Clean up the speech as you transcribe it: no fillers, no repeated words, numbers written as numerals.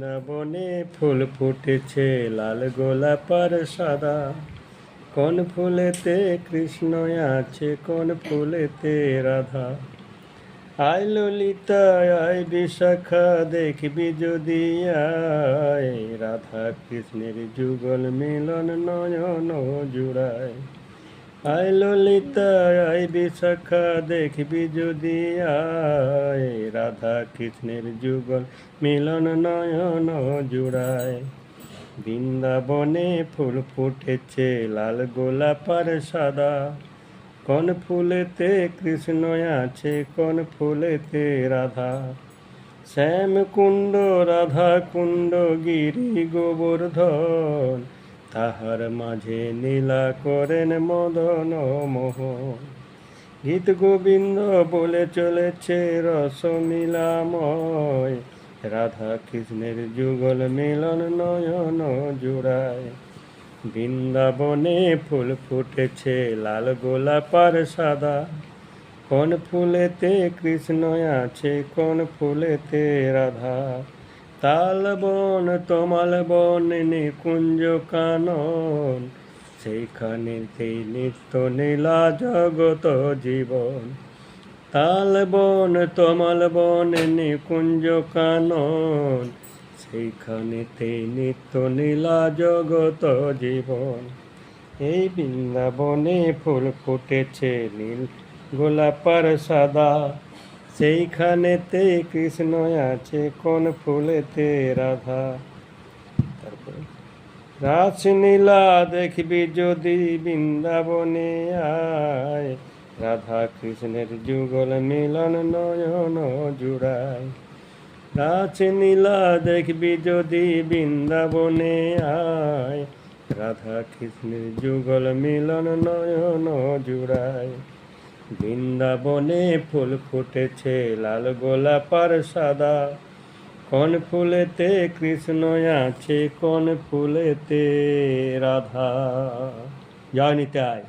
বৃন্দাবনে ফুল ফুটেছে লাল গোলাপ আর সাদা। কোন ফুলেতে কৃষ্ণ আছে, কোন ফুলেতে রাধা। আয় ললিতা আয় বিশাখা, দেখবি যদি আয়, রাধা কৃষ্ণের যুগল মিলন নয়ন জুড়ায়। আয় ললিতা আয় বিশাখা, দেখবি যদি আয়, রাধা কৃষ্ণের যুগল মিলন নয়ন জুড়ায়। বৃন্দাবনে ফুল ফুটেছে লাল গোলাপ আর সাদা। কোন ফুলেতে কৃষ্ণ আছে, কোন ফুলেতে রাধা। শ্যাম কুণ্ড রাধা কুণ্ড গিরি গোবর্ধন, তাহার মাঝে নীলা করেন মদন মোহন। গীত গোবিন্দ বলে চলেছে রস নীলাময়, রাধা কৃষ্ণের যুগল মিলন নয়ন জুড়ায়। বৃন্দাবনে ফুল ফুটেছে লাল গোলাপ আর সাদা। কোন ফুলেতে কৃষ্ণ আছে, কোন ফুলেতে রাধা। তাল বন তমাল বন নিকুঞ্জ কানন, সেইখানেতেই নিত্য নীলা জগত জীবন। তাল বন তমাল বন নিকুঞ্জ কানন, সেইখানেতেই নিত্য নীলা জগত জীবন। এই বৃন্দাবনে ফুল ফুটেছে নীল গোলাপ আর সাদা। সেইখানেতে কৃষ্ণ আছে, কোন ফুলেতে রাধা। তারপরে রাসলীলা দেখবি যদি বৃন্দাবনে আয়, রাধা কৃষ্ণের যুগল মিলন নয়ন জুড়ায়। রাসলীলা দেখবি যদি বৃন্দাবনে আয়, রাধা কৃষ্ণের যুগল মিলন নয়ন জুড়ায়। বৃন্দাবনে ফুল ফুটেছে লাল গোলাপ আর সাদা। কোন ফুলেতে কৃষ্ণ আছে, কোন ফুলেতে রাধা। জয় নিতাই।